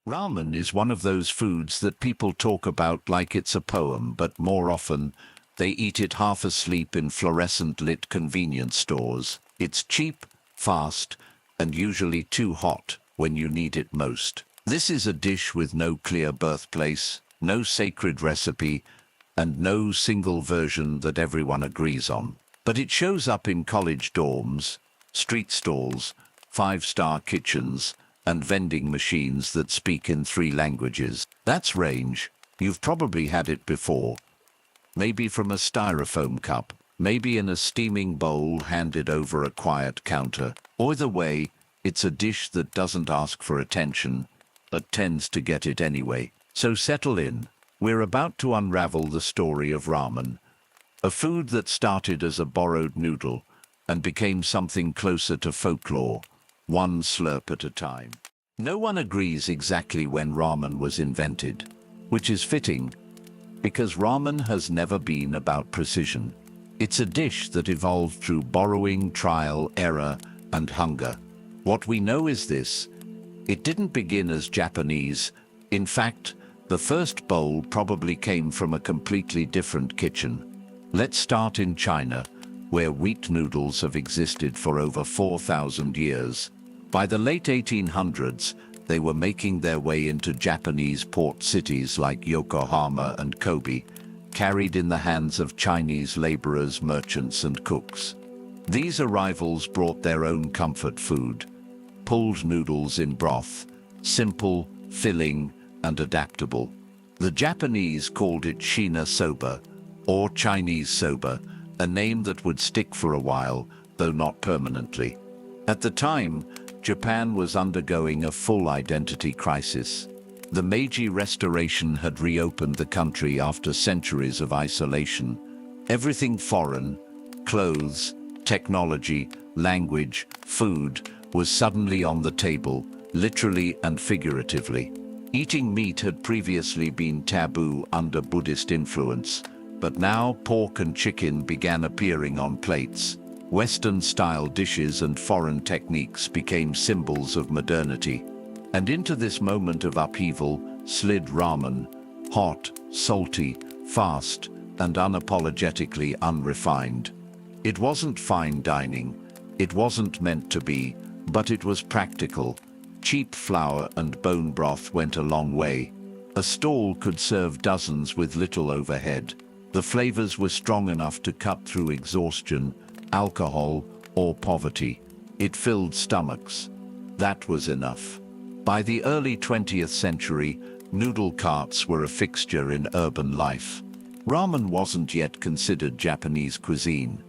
Ramen is one of those foods that people talk about like it's a poem, but more often, they eat it half asleep in fluorescent-lit convenience stores. It's cheap, fast, and usually too hot when you need it most. This is a dish with no clear birthplace, no sacred recipe, and no single version that everyone agrees on. But it shows up in college dorms, street stalls, five-star kitchens, and vending machines that speak in 3 languages. That's range. You've probably had it before. Maybe from a styrofoam cup, maybe in a steaming bowl handed over a quiet counter. Either way, it's a dish that doesn't ask for attention, but tends to get it anyway. So settle in. We're about to unravel the story of ramen, a food that started as a borrowed noodle and became something closer to folklore, one slurp at a time. No one agrees exactly when ramen was invented, which is fitting, because ramen has never been about precision. It's a dish that evolved through borrowing, trial, error, and hunger. What we know is this: it didn't begin as Japanese. In fact, the first bowl probably came from a completely different kitchen. Let's start in China, where wheat noodles have existed for over 4,000 years. By the late 1800s, they were making their way into Japanese port cities like Yokohama and Kobe, carried in the hands of Chinese laborers, merchants, and cooks. These arrivals brought their own comfort food: pulled noodles in broth, simple, filling, and adaptable. The Japanese called it Shina soba, or Chinese soba, a name that would stick for a while, though not permanently. At the time, Japan was undergoing a full identity crisis. The Meiji Restoration had reopened the country after centuries of isolation. Everything foreign, clothes, technology, language, food, was suddenly on the table, literally and figuratively. Eating meat had previously been taboo under Buddhist influence, but now pork and chicken began appearing on plates. Western-style dishes and foreign techniques became symbols of modernity. And into this moment of upheaval slid ramen, hot, salty, fast, and unapologetically unrefined. It wasn't fine dining. It wasn't meant to be, but it was practical. Cheap flour and bone broth went a long way. A stall could serve dozens with little overhead. The flavors were strong enough to cut through exhaustion, alcohol, or poverty. It filled stomachs. That was enough. By the early 20th century, noodle carts were a fixture in urban life. Ramen wasn't yet considered Japanese cuisine.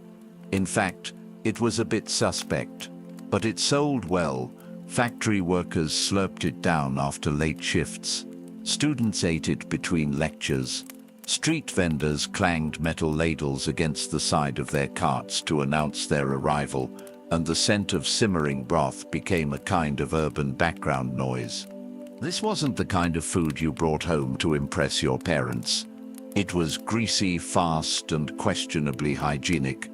In fact, it was a bit suspect. But it sold well. Factory workers slurped it down after late shifts. Students ate it between lectures. Street vendors clanged metal ladles against the side of their carts to announce their arrival, and the scent of simmering broth became a kind of urban background noise. This wasn't the kind of food you brought home to impress your parents. It was greasy, fast, and questionably hygienic,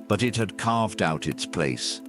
but it had carved out its place.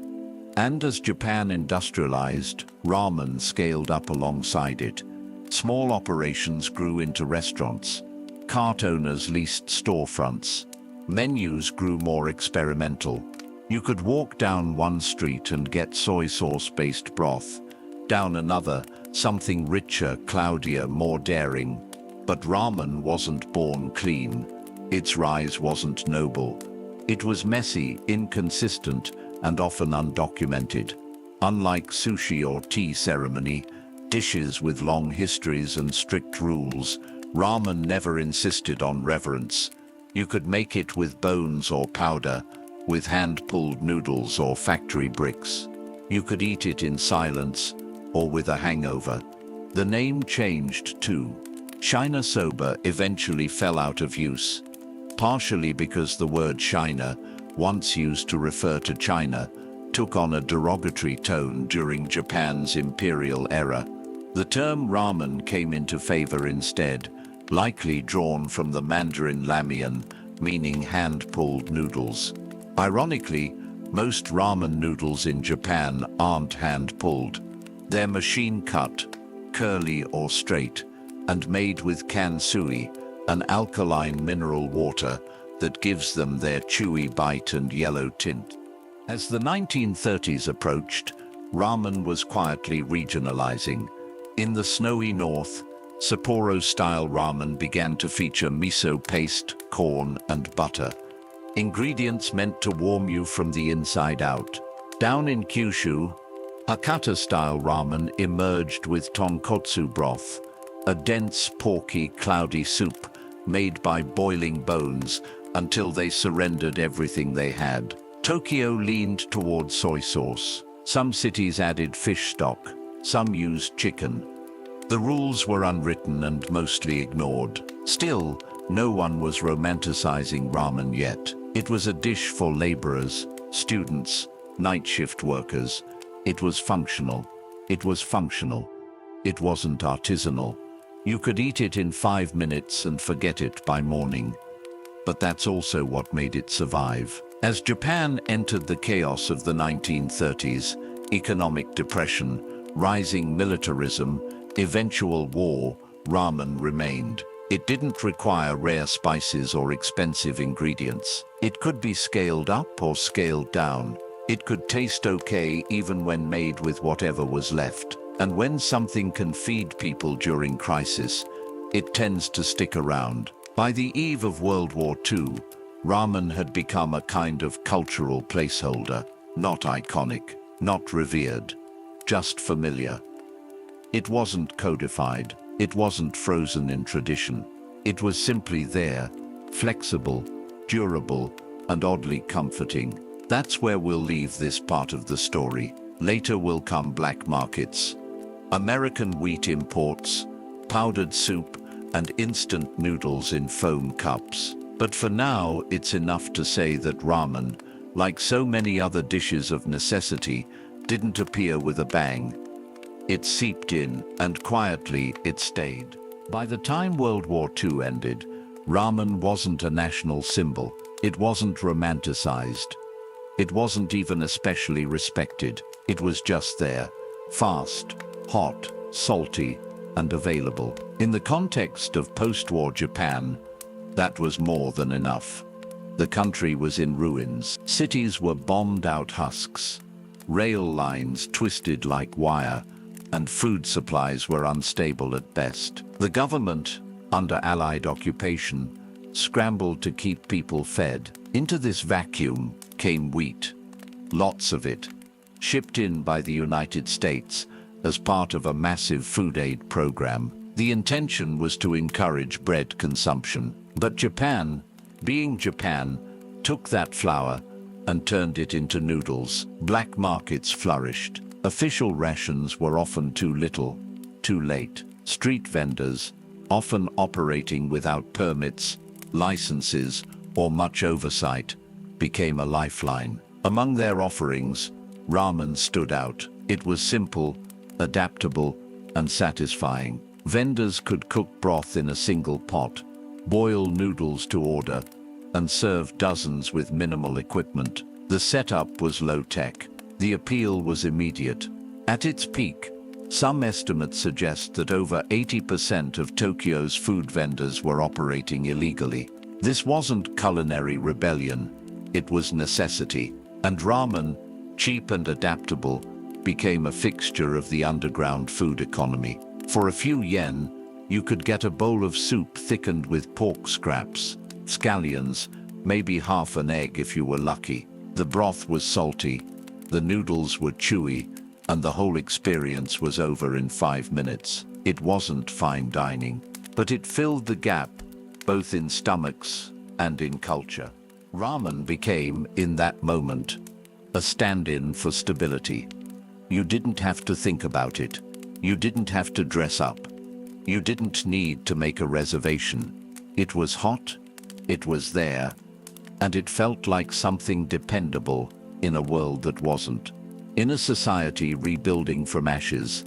And as Japan industrialized, ramen scaled up alongside it. Small operations grew into restaurants. Cart owners leased storefronts. Menus grew more experimental. You could walk down one street and get soy sauce-based broth. Down another, something richer, cloudier, more daring. But ramen wasn't born clean. Its rise wasn't noble. It was messy, inconsistent, and often undocumented. Unlike sushi or tea ceremony, dishes with long histories and strict rules, ramen never insisted on reverence. You could make it with bones or powder, with hand-pulled noodles or factory bricks. You could eat it in silence or with a hangover. The name changed too. Shina soba eventually fell out of use, partially because the word China, once used to refer to China, took on a derogatory tone during Japan's imperial era. The term ramen came into favor instead, likely drawn from the Mandarin lamian, meaning hand-pulled noodles. Ironically, most ramen noodles in Japan aren't hand-pulled. They're machine-cut, curly or straight, and made with kansui, an alkaline mineral water that gives them their chewy bite and yellow tint. As the 1930s approached, ramen was quietly regionalizing. In the snowy north, Sapporo-style ramen began to feature miso paste, corn, and butter. Ingredients meant to warm you from the inside out. Down in Kyushu, Hakata-style ramen emerged with tonkotsu broth, a dense, porky, cloudy soup made by boiling bones until they surrendered everything they had. Tokyo leaned toward soy sauce. Some cities added fish stock, some used chicken. The rules were unwritten and mostly ignored. Still, no one was romanticizing ramen yet. It was a dish for laborers, students, night shift workers. It was functional. It was functional. It wasn't artisanal. You could eat it in 5 minutes and forget it by morning. But that's also what made it survive. As Japan entered the chaos of the 1930s, economic depression, rising militarism, eventual war, ramen remained. It didn't require rare spices or expensive ingredients. It could be scaled up or scaled down. It could taste okay even when made with whatever was left. And when something can feed people during crisis, it tends to stick around. By the eve of World War II, ramen had become a kind of cultural placeholder, not iconic, not revered, just familiar. It wasn't codified, it wasn't frozen in tradition. It was simply there, flexible, durable, and oddly comforting. That's where we'll leave this part of the story. Later will come black markets, American wheat imports, powdered soup, and instant noodles in foam cups. But for now, it's enough to say that ramen, like so many other dishes of necessity, didn't appear with a bang. It seeped in, and quietly it stayed. By the time World War II ended, ramen wasn't a national symbol. It wasn't romanticized. It wasn't even especially respected. It was just there, fast, hot, salty, and available. In the context of post-war Japan, that was more than enough. The country was in ruins. Cities were bombed out husks. Rail lines twisted like wire, and food supplies were unstable at best. The government, under Allied occupation, scrambled to keep people fed. Into this vacuum came wheat, lots of it, shipped in by the United States as part of a massive food aid program. The intention was to encourage bread consumption. But Japan, being Japan, took that flour and turned it into noodles. Black markets flourished. Official rations were often too little, too late. Street vendors, often operating without permits, licenses, or much oversight, became a lifeline. Among their offerings, ramen stood out. It was simple, adaptable, and satisfying. Vendors could cook broth in a single pot, boil noodles to order, and serve dozens with minimal equipment. The setup was low-tech. The appeal was immediate. At its peak, some estimates suggest that over 80% of Tokyo's food vendors were operating illegally. This wasn't culinary rebellion, it was necessity. And ramen, cheap and adaptable, became a fixture of the underground food economy. For a few yen, you could get a bowl of soup thickened with pork scraps, scallions, maybe half an egg if you were lucky. The broth was salty, the noodles were chewy, and the whole experience was over in 5 minutes. It wasn't fine dining, but it filled the gap, both in stomachs and in culture. Ramen became, in that moment, a stand-in for stability. You didn't have to think about it. You didn't have to dress up. You didn't need to make a reservation. It was hot, it was there, and it felt like something dependable in a world that wasn't. In a society rebuilding from ashes,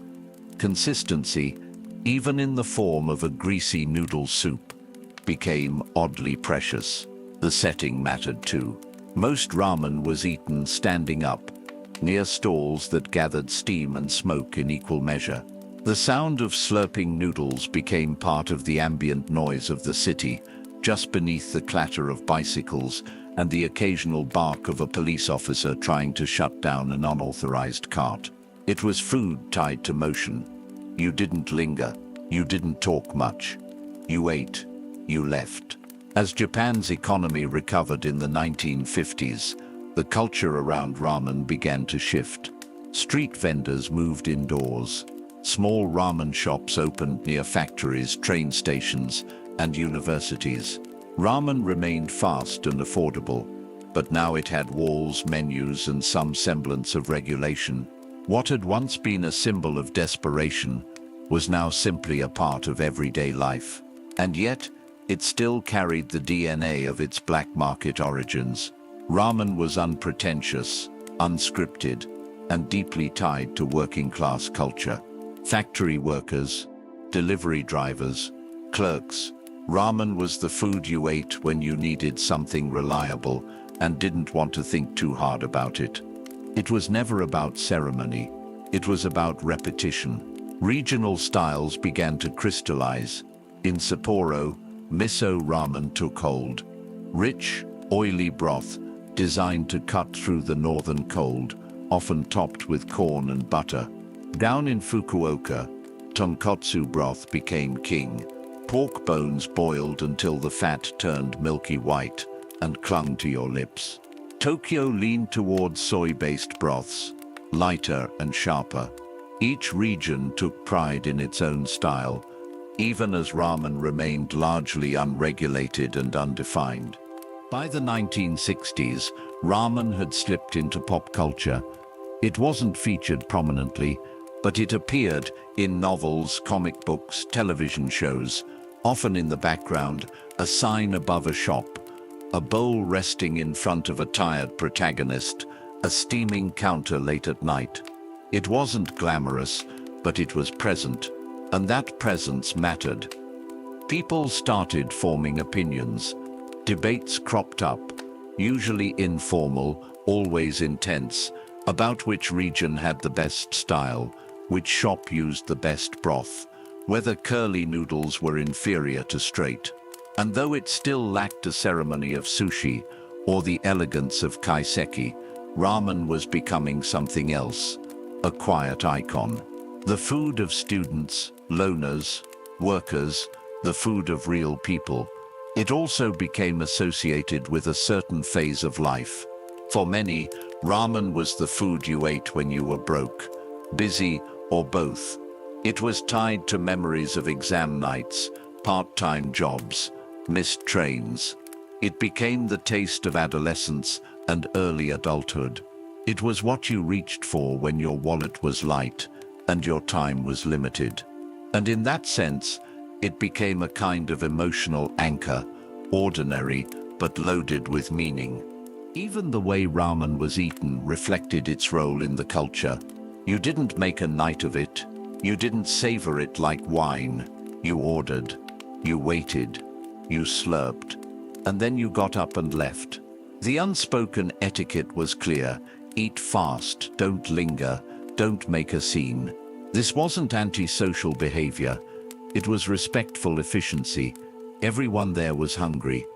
consistency, even in the form of a greasy noodle soup, became oddly precious. The setting mattered too. Most ramen was eaten standing up, near stalls that gathered steam and smoke in equal measure. The sound of slurping noodles became part of the ambient noise of the city, just beneath the clatter of bicycles and the occasional bark of a police officer trying to shut down an unauthorized cart. It was food tied to motion. You didn't linger, you didn't talk much. You ate, you left. As Japan's economy recovered in the 1950s, the culture around ramen began to shift. Street vendors moved indoors. Small ramen shops opened near factories, train stations, and universities. Ramen remained fast and affordable, but now it had walls, menus, and some semblance of regulation. What had once been a symbol of desperation was now simply a part of everyday life. And yet, it still carried the DNA of its black market origins. Ramen was unpretentious, unscripted, and deeply tied to working-class culture. Factory workers, delivery drivers, clerks. Ramen was the food you ate when you needed something reliable and didn't want to think too hard about it. It was never about ceremony. It was about repetition. Regional styles began to crystallize. In Sapporo, miso ramen took hold. Rich, oily broth designed to cut through the northern cold, often topped with corn and butter. Down in Fukuoka, tonkotsu broth became king. Pork bones boiled until the fat turned milky white and clung to your lips. Tokyo leaned towards soy-based broths, lighter and sharper. Each region took pride in its own style, even as ramen remained largely unregulated and undefined. By the 1960s, ramen had slipped into pop culture. It wasn't featured prominently, but it appeared in novels, comic books, television shows, often in the background, a sign above a shop, a bowl resting in front of a tired protagonist, a steaming counter late at night. It wasn't glamorous, but it was present, and that presence mattered. People started forming opinions. Debates cropped up, usually informal, always intense, about which region had the best style, which shop used the best broth, whether curly noodles were inferior to straight. And though it still lacked the ceremony of sushi or the elegance of kaiseki, ramen was becoming something else, a quiet icon. The food of students, loners, workers, the food of real people. It also became associated with a certain phase of life. For many, ramen was the food you ate when you were broke, busy, or both. It was tied to memories of exam nights, part-time jobs, missed trains. It became the taste of adolescence and early adulthood. It was what you reached for when your wallet was light and your time was limited. And in that sense, it became a kind of emotional anchor, ordinary but loaded with meaning. Even the way ramen was eaten reflected its role in the culture. You didn't make a night of it. You didn't savor it like wine. You ordered. You waited. You slurped. And then you got up and left. The unspoken etiquette was clear. Eat fast, don't linger, don't make a scene. This wasn't antisocial behavior. It was respectful efficiency. Everyone there was hungry.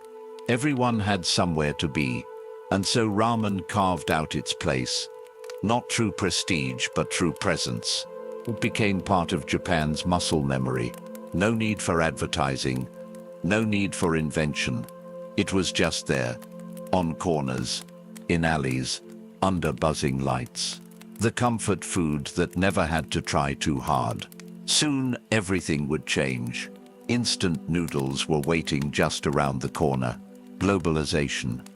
Everyone had somewhere to be. And so ramen carved out its place. Not through prestige, but through presence. It became part of Japan's muscle memory. No need for advertising. No need for invention. It was just there. On corners. In alleys. Under buzzing lights. The comfort food that never had to try too hard. Soon, everything would change. Instant noodles were waiting just around the corner. Globalization.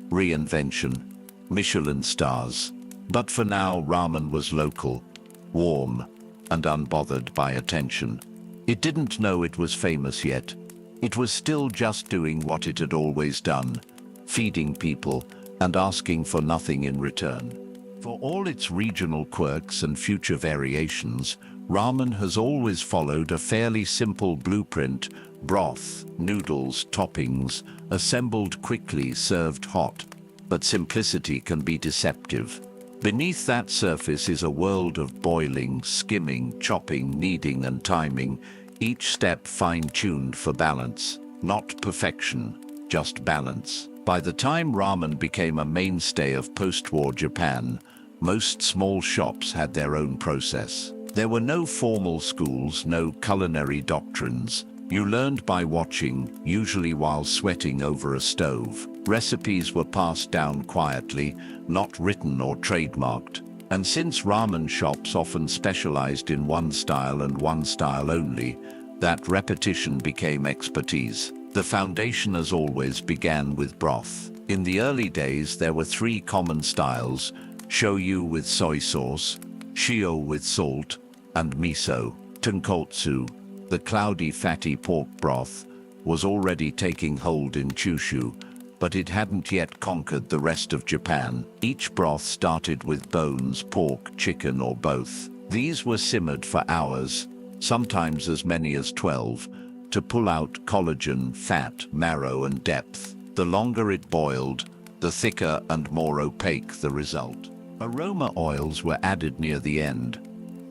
Reinvention. Michelin stars. But for now, ramen was local, warm, and unbothered by attention. It didn't know it was famous yet. It was still just doing what it had always done, feeding people and asking for nothing in return. For all its regional quirks and future variations, ramen has always followed a fairly simple blueprint: broth, noodles, toppings, assembled quickly, served hot. But simplicity can be deceptive. Beneath that surface is a world of boiling, skimming, chopping, kneading, and timing, each step fine-tuned for balance. Not perfection, just balance. By the time ramen became a mainstay of post-war Japan, most small shops had their own process. There were no formal schools, no culinary doctrines. You learned by watching, usually while sweating over a stove. Recipes were passed down quietly, not written or trademarked. And since ramen shops often specialized in one style and one style only, that repetition became expertise. The foundation, as always, began with broth. In the early days, there were three common styles: shoyu with soy sauce, shio with salt, and miso. Tonkotsu, the cloudy, fatty pork broth, was already taking hold in Kyushu, but it hadn't yet conquered the rest of Japan. Each broth started with bones, pork, chicken, or both. These were simmered for hours, sometimes as many as 12, to pull out collagen, fat, marrow, and depth. The longer it boiled, the thicker and more opaque the result. Aroma oils were added near the end.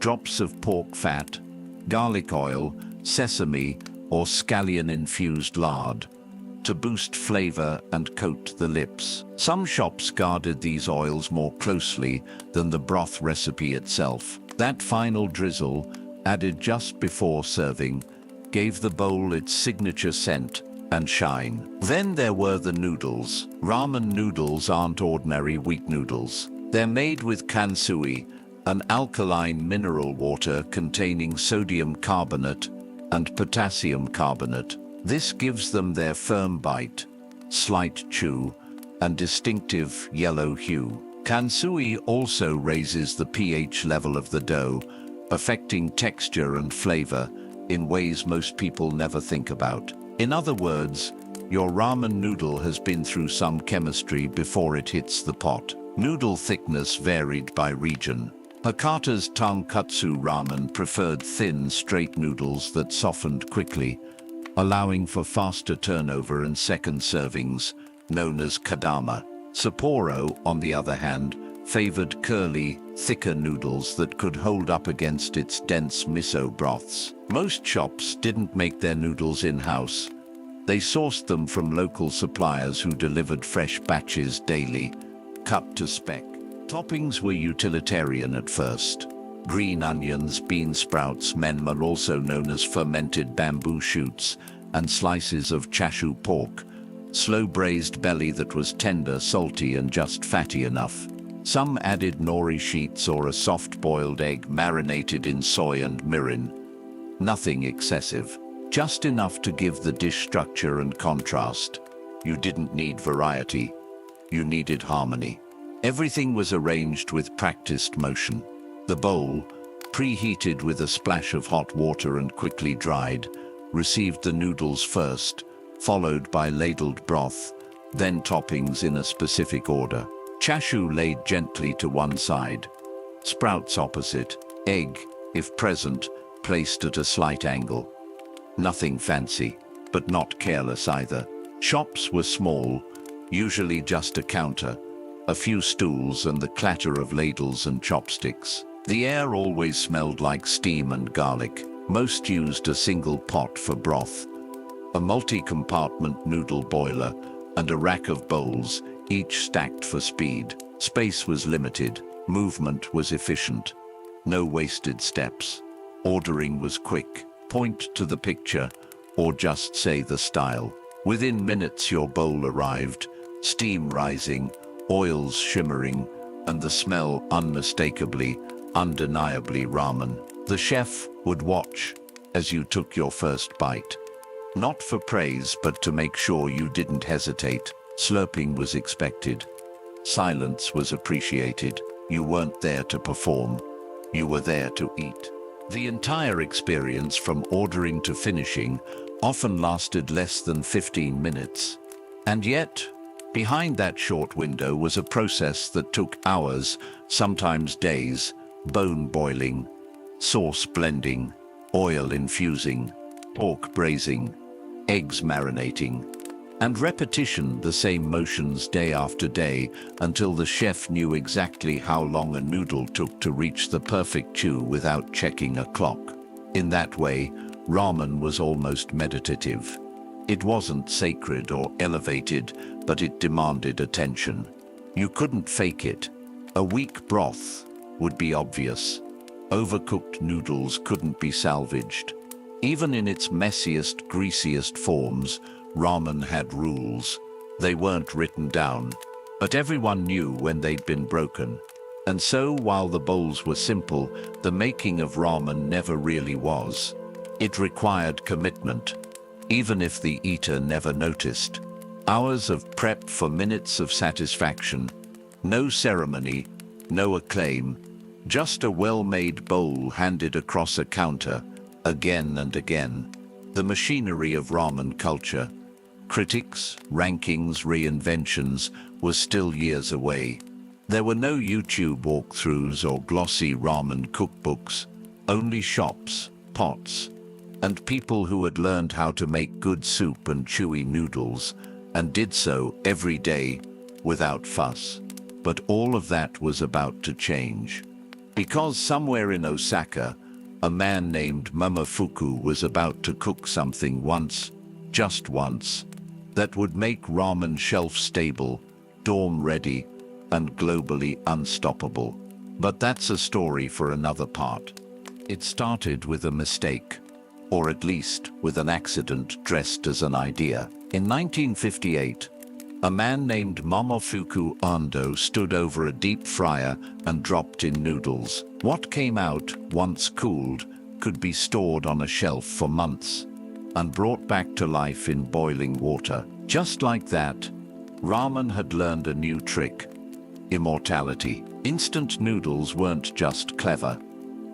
Drops of pork fat, garlic oil, sesame, or scallion-infused lard, to boost flavor and coat the lips. Some shops guarded these oils more closely than the broth recipe itself. That final drizzle, added just before serving, gave the bowl its signature scent and shine. Then there were the noodles. Ramen noodles aren't ordinary wheat noodles. They're made with kansui, an alkaline mineral water containing sodium carbonate and potassium carbonate. This gives them their firm bite, slight chew, and distinctive yellow hue. Kansui also raises the pH level of the dough, affecting texture and flavor in ways most people never think about. In other words, your ramen noodle has been through some chemistry before it hits the pot. Noodle thickness varied by region. Hakata's tonkotsu ramen preferred thin, straight noodles that softened quickly, allowing for faster turnover and second servings, known as kadama. Sapporo, on the other hand, favored curly, thicker noodles that could hold up against its dense miso broths. Most shops didn't make their noodles in-house. They sourced them from local suppliers who delivered fresh batches daily, cut to spec. Toppings were utilitarian at first. Green onions, bean sprouts, menma, also known as fermented bamboo shoots, and slices of chashu pork, slow-braised belly that was tender, salty, and just fatty enough. Some added nori sheets or a soft-boiled egg marinated in soy and mirin. Nothing excessive, just enough to give the dish structure and contrast. You didn't need variety, you needed harmony. Everything was arranged with practiced motion. The bowl, preheated with a splash of hot water and quickly dried, received the noodles first, followed by ladled broth, then toppings in a specific order. Chashu laid gently to one side, sprouts opposite, egg, if present, placed at a slight angle. Nothing fancy, but not careless either. Shops were small, usually just a counter, a few stools, and the clatter of ladles and chopsticks. The air always smelled like steam and garlic. Most used a single pot for broth, a multi-compartment noodle boiler, and a rack of bowls, each stacked for speed. Space was limited, movement was efficient. No wasted steps. Ordering was quick. Point to the picture, or just say the style. Within minutes your bowl arrived, steam rising, oils shimmering, and the smell unmistakably, undeniably ramen. The chef would watch as you took your first bite. Not for praise, but to make sure you didn't hesitate. Slurping was expected. Silence was appreciated. You weren't there to perform. You were there to eat. The entire experience, from ordering to finishing, often lasted less than 15 minutes. And yet, behind that short window was a process that took hours, sometimes days: bone boiling, sauce blending, oil infusing, pork braising, eggs marinating. And repetition, the same motions day after day, until the chef knew exactly how long a noodle took to reach the perfect chew without checking a clock. In that way, ramen was almost meditative. It wasn't sacred or elevated, but it demanded attention. You couldn't fake it. A weak broth would be obvious. Overcooked noodles couldn't be salvaged. Even in its messiest, greasiest forms, ramen had rules. They weren't written down, but everyone knew when they'd been broken. And so, while the bowls were simple, the making of ramen never really was. It required commitment, even if the eater never noticed. Hours of prep for minutes of satisfaction. No ceremony, no acclaim, just a well-made bowl handed across a counter, again and again. The machinery of ramen culture, critics, rankings, reinventions, was still years away. There were no YouTube walkthroughs or glossy ramen cookbooks, only shops, pots, and people who had learned how to make good soup and chewy noodles, and did so every day, without fuss. But all of that was about to change. Because somewhere in Osaka, a man named Momofuku was about to cook something once, just once, that would make ramen shelf-stable, dorm-ready, and globally unstoppable. But that's a story for another part. It started with a mistake, or at least with an accident dressed as an idea. In 1958, a man named Momofuku Ando stood over a deep fryer and dropped in noodles. What came out, once cooled, could be stored on a shelf for months and brought back to life in boiling water. Just like that, ramen had learned a new trick: immortality. Instant noodles weren't just clever,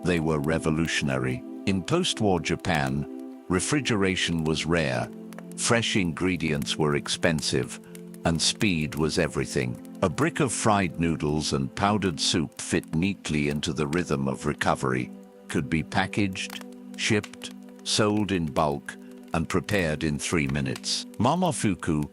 they were revolutionary. In post-war Japan, refrigeration was rare, fresh ingredients were expensive, and speed was everything. A brick of fried noodles and powdered soup fit neatly into the rhythm of recovery, could be packaged, shipped, sold in bulk, and prepared in 3 minutes. Momofuku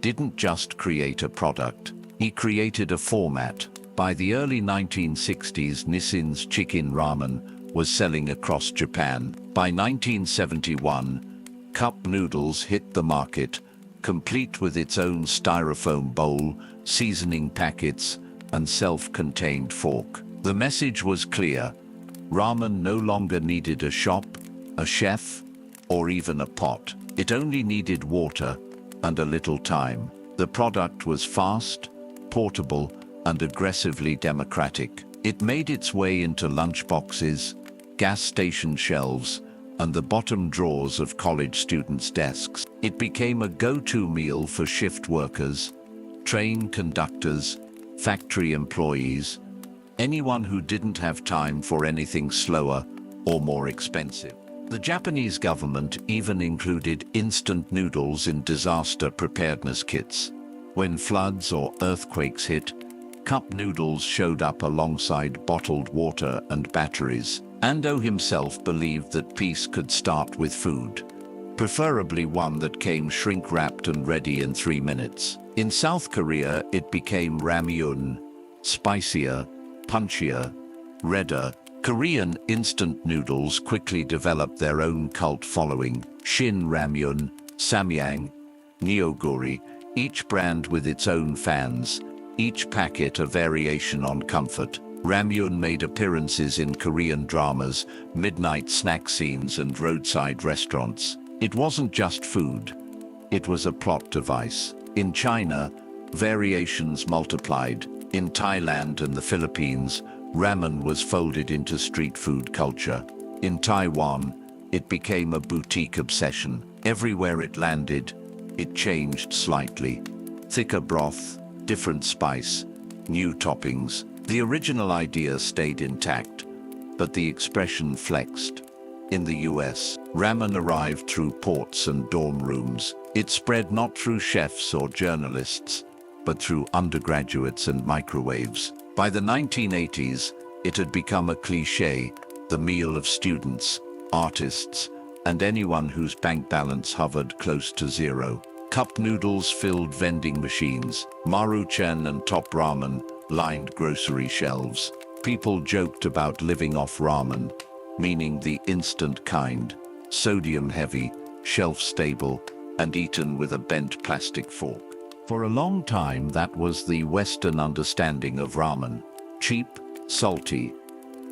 didn't just create a product, he created a format. By the early 1960s, Nissin's chicken ramen was selling across Japan. By 1971, Cup Noodles hit the market, complete with its own styrofoam bowl, seasoning packets, and self-contained fork. The message was clear: ramen no longer needed a shop, a chef, or even a pot. It only needed water and a little time. The product was fast, portable, and aggressively democratic. It made its way into lunchboxes, gas station shelves, and the bottom drawers of college students' desks. It became a go-to meal for shift workers, train conductors, factory employees, anyone who didn't have time for anything slower or more expensive. The Japanese government even included instant noodles in disaster preparedness kits. When floods or earthquakes hit, Cup Noodles showed up alongside bottled water and batteries. Ando himself believed that peace could start with food, preferably one that came shrink-wrapped and ready in 3 minutes. In South Korea, it became ramyun, spicier, punchier, redder. Korean instant noodles quickly developed their own cult following: Shin Ramyun, Samyang, Neoguri, each brand with its own fans, each packet a variation on comfort. Ramyun made appearances in Korean dramas, midnight snack scenes, and roadside restaurants. It wasn't just food, it was a plot device. In China, variations multiplied. In Thailand and the Philippines, ramen was folded into street food culture. In Taiwan, it became a boutique obsession. Everywhere it landed, it changed slightly. Thicker broth, different spice, new toppings. The original idea stayed intact, but the expression flexed. In the US, ramen arrived through ports and dorm rooms. It spread not through chefs or journalists, but through undergraduates and microwaves. By the 1980s, it had become a cliché, the meal of students, artists, and anyone whose bank balance hovered close to zero. Cup noodles filled vending machines. Maruchan and Top Ramen lined grocery shelves. People joked about living off ramen, meaning the instant kind, sodium heavy, shelf stable, and eaten with a bent plastic fork. For a long time, that was the Western understanding of ramen. Cheap, salty,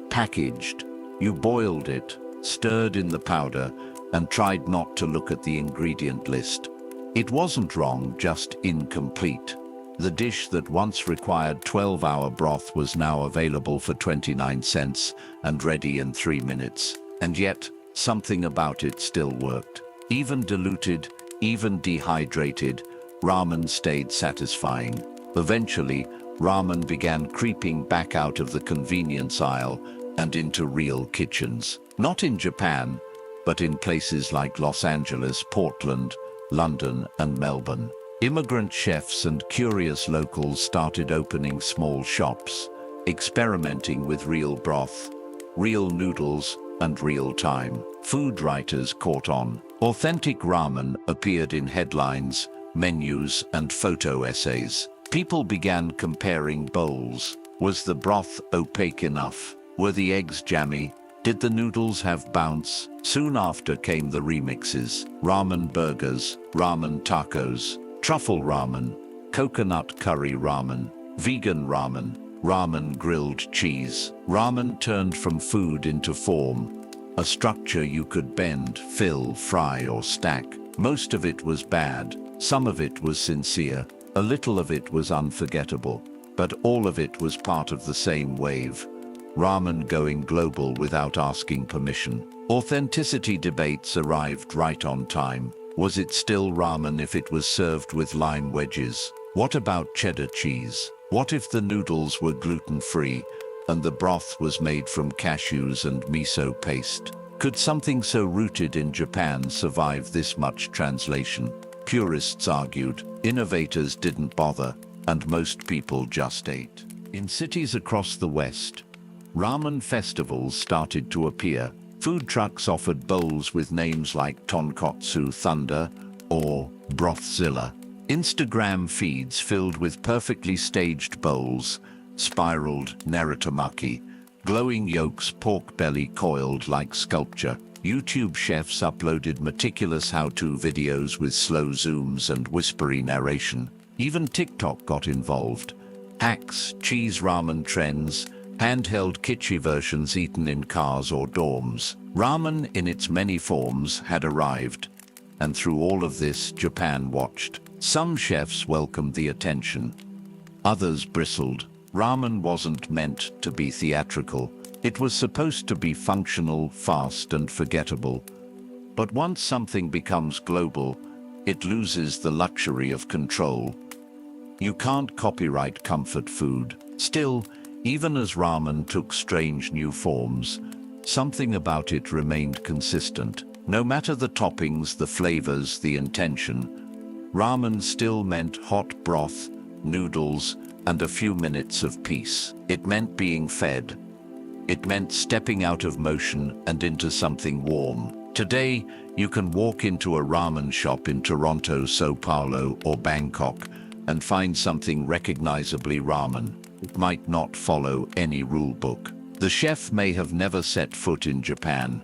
packaged. You boiled it, stirred in the powder, and tried not to look at the ingredient list. It wasn't wrong, just incomplete. The dish that once required 12-hour broth was now available for 29 cents and ready in 3 minutes. And yet, something about it still worked. Even diluted, even dehydrated, ramen stayed satisfying. Eventually, ramen began creeping back out of the convenience aisle and into real kitchens. Not in Japan, but in places like Los Angeles, Portland, London, and Melbourne. Immigrant chefs and curious locals started opening small shops, experimenting with real broth, real noodles, and real time. Food writers caught on. Authentic ramen appeared in headlines, menus, and photo essays. People began comparing bowls. Was the broth opaque enough? Were the eggs jammy? Did the noodles have bounce? Soon after came the remixes. Ramen burgers, ramen tacos, truffle ramen, coconut curry ramen, vegan ramen, ramen grilled cheese. Ramen turned from food into form, a structure you could bend, fill, fry, or stack. Most of it was bad, some of it was sincere, a little of it was unforgettable, but all of it was part of the same wave. Ramen going global without asking permission. Authenticity debates arrived right on time. Was it still ramen if it was served with lime wedges? What about cheddar cheese? What if the noodles were gluten-free and the broth was made from cashews and miso paste? Could something so rooted in Japan survive this much translation? Purists argued, innovators didn't bother, and most people just ate. In cities across the West, ramen festivals started to appear. Food trucks offered bowls with names like Tonkotsu Thunder or Brothzilla. Instagram feeds filled with perfectly staged bowls, spiraled naritamaki, glowing yolks, pork belly coiled like sculpture. YouTube chefs uploaded meticulous how-to videos with slow zooms and whispery narration. Even TikTok got involved. Hacks, cheese ramen trends, handheld kitschy versions eaten in cars or dorms. Ramen in its many forms had arrived, and through all of this, Japan watched. Some chefs welcomed the attention. Others bristled. Ramen wasn't meant to be theatrical. It was supposed to be functional, fast, and forgettable. But once something becomes global, it loses the luxury of control. You can't copyright comfort food. Still, even as ramen took strange new forms, something about it remained consistent. No matter the toppings, the flavors, the intention, ramen still meant hot broth, noodles, and a few minutes of peace. It meant being fed. It meant stepping out of motion and into something warm. Today, you can walk into a ramen shop in Toronto, São Paulo, or Bangkok and find something recognizably ramen. It might not follow any rule book. The chef may have never set foot in Japan,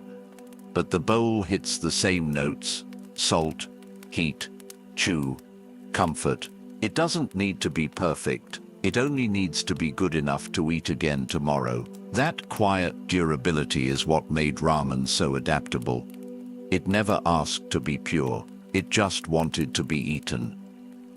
but the bowl hits the same notes: salt, heat, chew, comfort. It doesn't need to be perfect. It only needs to be good enough to eat again tomorrow. That quiet durability is what made ramen so adaptable. It never asked to be pure. It just wanted to be eaten.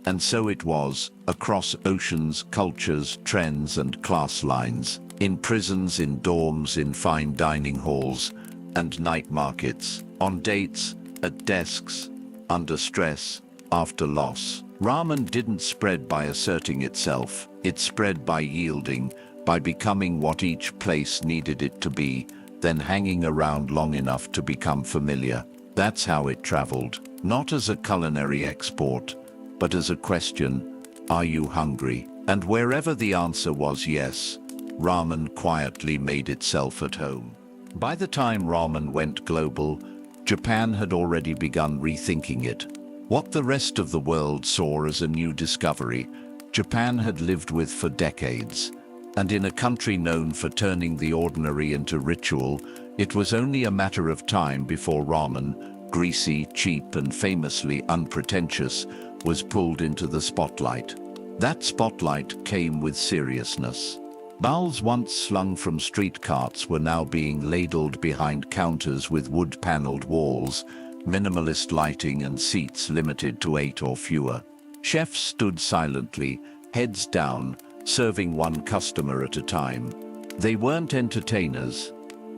And so it was, across oceans, cultures, trends, and class lines, in prisons, in dorms, in fine dining halls, and night markets, on dates, at desks, under stress, after loss. Ramen didn't spread by asserting itself. It spread by yielding, by becoming what each place needed it to be, then hanging around long enough to become familiar. That's how it traveled, not as a culinary export, but as a question: are you hungry? And wherever the answer was yes, ramen quietly made itself at home. By the time ramen went global, Japan had already begun rethinking it. What the rest of the world saw as a new discovery, Japan had lived with for decades. And in a country known for turning the ordinary into ritual, it was only a matter of time before ramen, greasy, cheap, and famously unpretentious, was pulled into the spotlight. That spotlight came with seriousness. Bowls once slung from street carts were now being ladled behind counters with wood-paneled walls, minimalist lighting and seats limited to 8 or fewer. Chefs stood silently, heads down, serving one customer at a time. They weren't entertainers,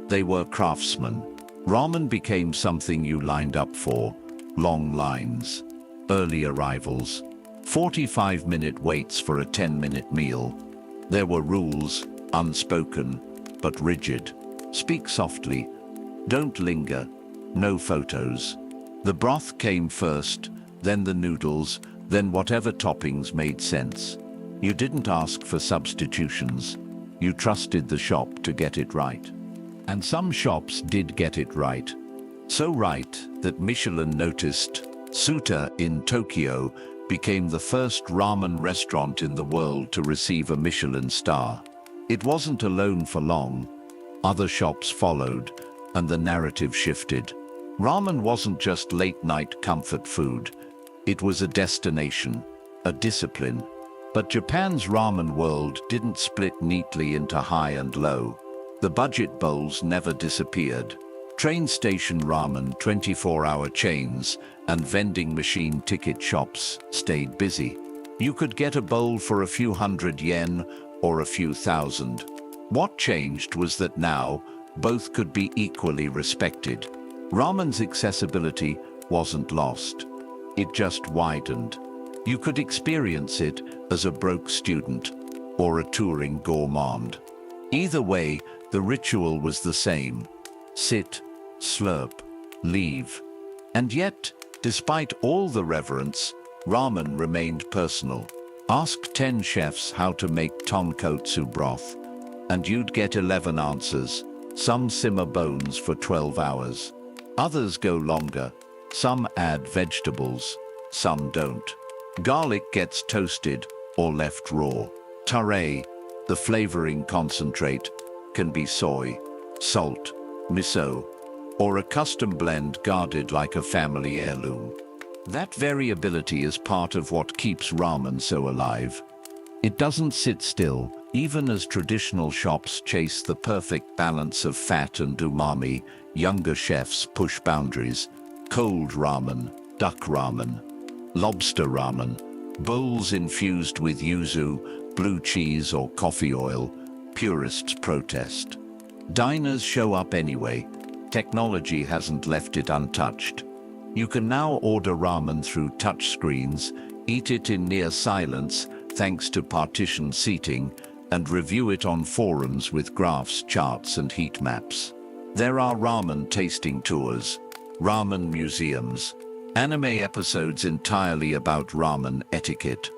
they were craftsmen. Ramen became something you lined up for. Long lines, early arrivals, 45-minute waits for a 10-minute meal. There were rules, unspoken, but rigid. Speak softly. Don't linger. No photos. The broth came first, then the noodles, then whatever toppings made sense. You didn't ask for substitutions. You trusted the shop to get it right. And some shops did get it right. So right that Michelin noticed. Suta in Tokyo became the first ramen restaurant in the world to receive a Michelin star. It wasn't alone for long. Other shops followed, and the narrative shifted. Ramen wasn't just late-night comfort food. It was a destination, a discipline. But Japan's ramen world didn't split neatly into high and low. The budget bowls never disappeared. Train station ramen, 24-hour chains, and vending machine ticket shops stayed busy. You could get a bowl for a few hundred yen or a few thousand. What changed was that now, both could be equally respected. Ramen's accessibility wasn't lost. It just widened. You could experience it as a broke student or a touring gourmand. Either way, the ritual was the same. Sit, slurp, leave. And yet, despite all the reverence, ramen remained personal. Ask 10 chefs how to make tonkotsu broth, and you'd get 11 answers. Some simmer bones for 12 hours. Others go longer. Some add vegetables, some don't. Garlic gets toasted or left raw. Tare, the flavoring concentrate, can be soy, salt, miso, or a custom blend guarded like a family heirloom. That variability is part of what keeps ramen so alive. It doesn't sit still, even as traditional shops chase the perfect balance of fat and umami. Younger chefs push boundaries. Cold ramen, duck ramen, lobster ramen, bowls infused with yuzu, blue cheese or coffee oil. Purists protest. Diners show up anyway. Technology hasn't left it untouched. You can now order ramen through touchscreens, eat it in near silence thanks to partition seating, and review it on forums with graphs, charts, and heat maps. There are ramen tasting tours, ramen museums, anime episodes entirely about ramen etiquette.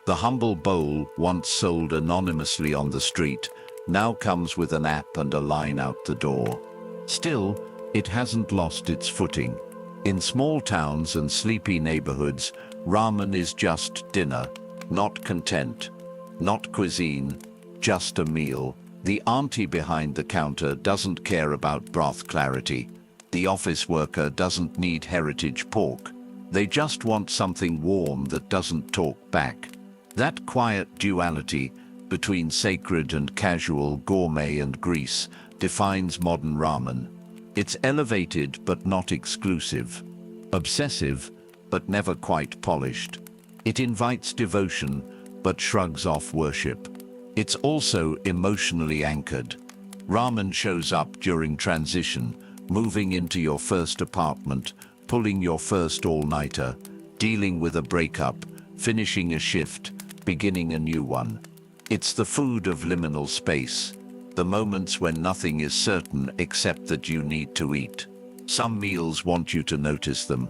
The humble bowl, once sold anonymously on the street, now comes with an app and a line out the door. Still, it hasn't lost its footing. In small towns and sleepy neighborhoods, ramen is just dinner, not content, not cuisine, just a meal. The auntie behind the counter doesn't care about broth clarity. The office worker doesn't need heritage pork. They just want something warm that doesn't talk back. That quiet duality between sacred and casual, gourmet and grease, defines modern ramen. It's elevated but not exclusive, obsessive but never quite polished. It invites devotion but shrugs off worship. It's also emotionally anchored. Ramen shows up during transition, moving into your first apartment, pulling your first all-nighter, dealing with a breakup, finishing a shift, beginning a new one. It's the food of liminal space, the moments when nothing is certain except that you need to eat. Some meals want you to notice them.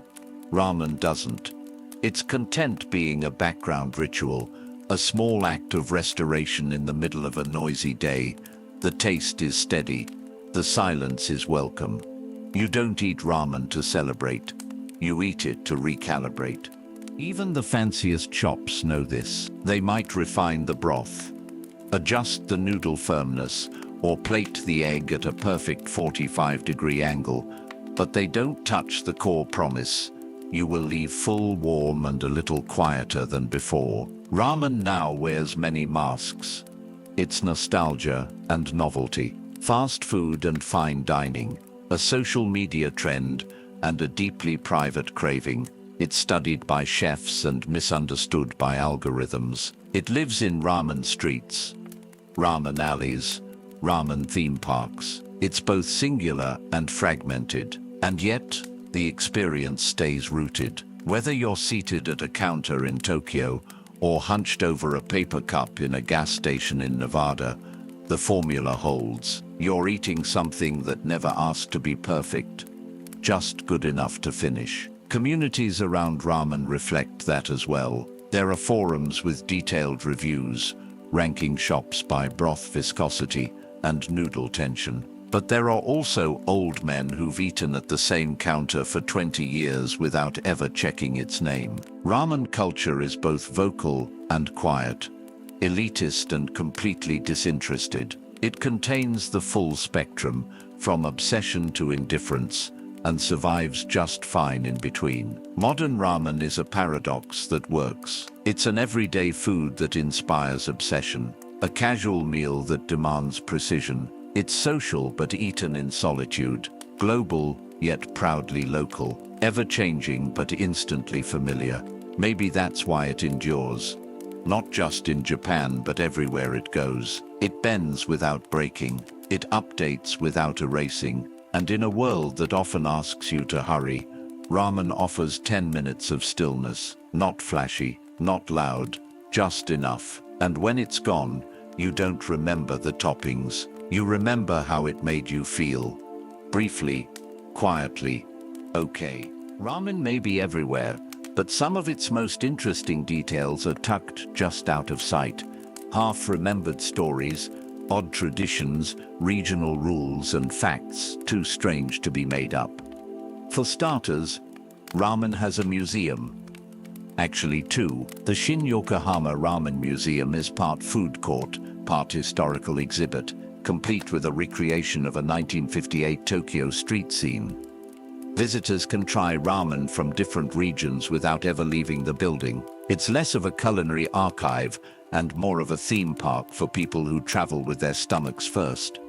Ramen doesn't. It's content being a background ritual, a small act of restoration in the middle of a noisy day. The taste is steady. The silence is welcome. You don't eat ramen to celebrate. You eat it to recalibrate. Even the fanciest shops know this. They might refine the broth, adjust the noodle firmness, or plate the egg at a perfect 45-degree angle, but they don't touch the core promise. You will leave full, warm, and a little quieter than before. Ramen now wears many masks. It's nostalgia and novelty, fast food and fine dining, a social media trend, and a deeply private craving. It's studied by chefs and misunderstood by algorithms. It lives in ramen streets, ramen alleys, ramen theme parks. It's both singular and fragmented, and yet the experience stays rooted. Whether you're seated at a counter in Tokyo or hunched over a paper cup in a gas station in Nevada, the formula holds. You're eating something that never asked to be perfect, just good enough to finish. Communities around ramen reflect that as well. There are forums with detailed reviews, ranking shops by broth viscosity and noodle tension. But there are also old men who've eaten at the same counter for 20 years without ever checking its name. Ramen culture is both vocal and quiet, elitist and completely disinterested. It contains the full spectrum, from obsession to indifference, and survives just fine in between. Modern ramen is a paradox that works. It's an everyday food that inspires obsession, a casual meal that demands precision. It's social but eaten in solitude, global yet proudly local, ever-changing but instantly familiar. Maybe that's why it endures. Not just in Japan but everywhere it goes. It bends without breaking. It updates without erasing. And in a world that often asks you to hurry, ramen offers 10 minutes of stillness. Not flashy, not loud, just enough. And when it's gone, you don't remember the toppings. You remember how it made you feel. Briefly, quietly, okay. Ramen may be everywhere, but some of its most interesting details are tucked just out of sight. Half-remembered stories, odd traditions, regional rules, and facts too strange to be made up. For starters, ramen has a museum. Actually two. The Shin Yokohama Ramen Museum is part food court, part historical exhibit, complete with a recreation of a 1958 Tokyo street scene. Visitors can try ramen from different regions without ever leaving the building. It's less of a culinary archive and more of a theme park for people who travel with their stomachs first.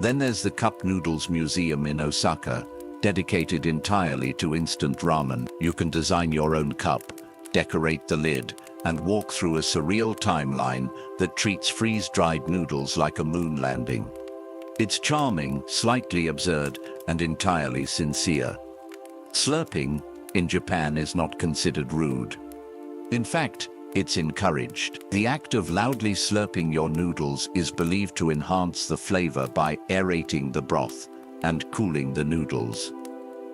Then there's the Cup Noodles Museum in Osaka, dedicated entirely to instant ramen. You can design your own cup, decorate the lid, and walk through a surreal timeline that treats freeze-dried noodles like a moon landing. It's charming, slightly absurd, and entirely sincere. Slurping in Japan is not considered rude. In fact, it's encouraged. The act of loudly slurping your noodles is believed to enhance the flavor by aerating the broth and cooling the noodles.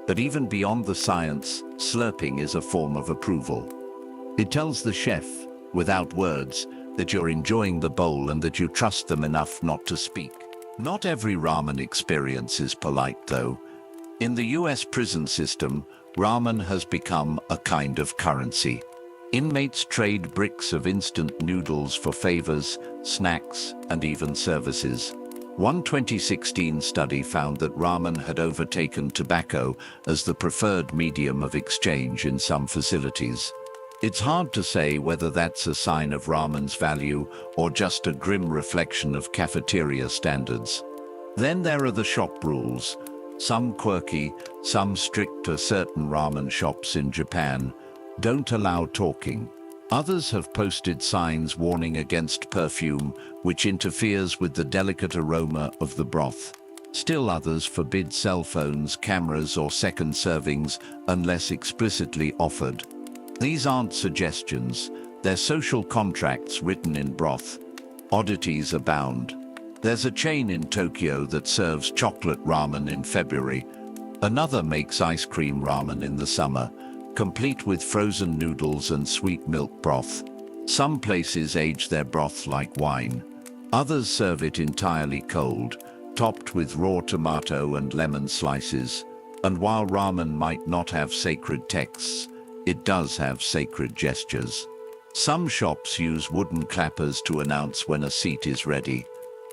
But even beyond the science, slurping is a form of approval. It tells the chef, without words, that you're enjoying the bowl and that you trust them enough not to speak. Not every ramen experience is polite, though. In the US prison system, ramen has become a kind of currency. Inmates trade bricks of instant noodles for favors, snacks, and even services. One 2016 study found that ramen had overtaken tobacco as the preferred medium of exchange in some facilities. It's hard to say whether that's a sign of ramen's value or just a grim reflection of cafeteria standards. Then there are the shop rules. Some quirky, some strict. Certain ramen shops in Japan don't allow talking. Others have posted signs warning against perfume, which interferes with the delicate aroma of the broth. Still others forbid cell phones, cameras, or second servings unless explicitly offered. These aren't suggestions, they're social contracts written in broth. Oddities abound. There's a chain in Tokyo that serves chocolate ramen in February. Another makes ice cream ramen in the summer, complete with frozen noodles and sweet milk broth. Some places age their broth like wine. Others serve it entirely cold, topped with raw tomato and lemon slices. And while ramen might not have sacred texts, it does have sacred gestures. Some shops use wooden clappers to announce when a seat is ready.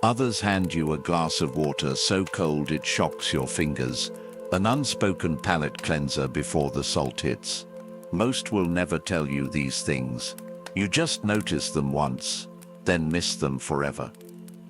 Others hand you a glass of water so cold it shocks your fingers, an unspoken palate cleanser before the salt hits. Most will never tell you these things. You just notice them once, then miss them forever.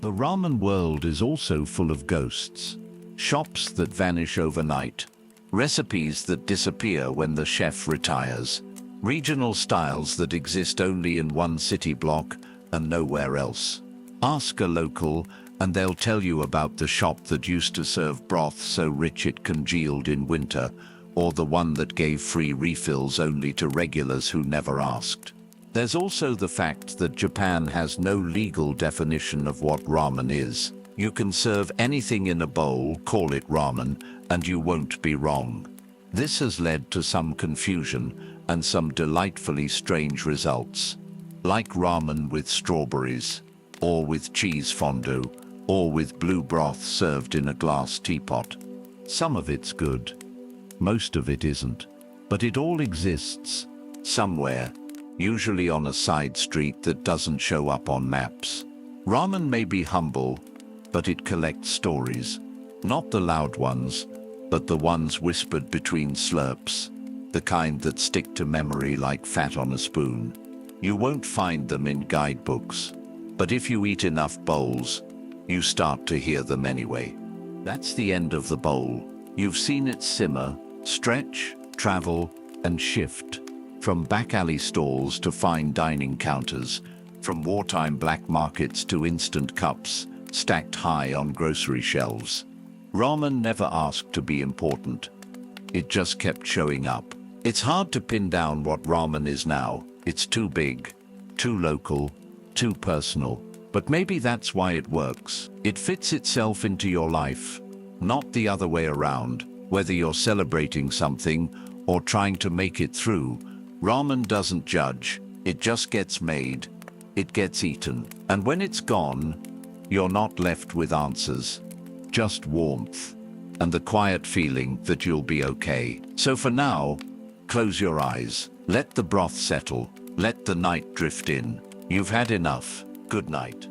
The ramen world is also full of ghosts. Shops that vanish overnight. Recipes that disappear when the chef retires. Regional styles that exist only in one city block and nowhere else. Ask a local and they'll tell you about the shop that used to serve broth so rich it congealed in winter, or the one that gave free refills only to regulars who never asked. There's also the fact that Japan has no legal definition of what ramen is. You can serve anything in a bowl, call it ramen, and you won't be wrong. This has led to some confusion and some delightfully strange results, like ramen with strawberries, or with cheese fondue, or with blue broth served in a glass teapot. Some of it's good, most of it isn't, but it all exists, somewhere, usually on a side street that doesn't show up on maps. Ramen may be humble, but it collects stories. Not the loud ones, but the ones whispered between slurps, the kind that stick to memory like fat on a spoon. You won't find them in guidebooks, but if you eat enough bowls, you start to hear them anyway. That's the end of the bowl. You've seen it simmer, stretch, travel, and shift. From back alley stalls to fine dining counters, from wartime black markets to instant cups, stacked high on grocery shelves. Ramen never asked to be important. It just kept showing up. It's hard to pin down what ramen is now. It's too big, too local, too personal. But maybe that's why it works. It fits itself into your life, not the other way around. Whether you're celebrating something or trying to make it through, ramen doesn't judge. It just gets made. It gets eaten. And when it's gone, you're not left with answers, just warmth and the quiet feeling that you'll be okay. So for now, close your eyes. Let the broth settle. Let the night drift in. You've had enough. Good night.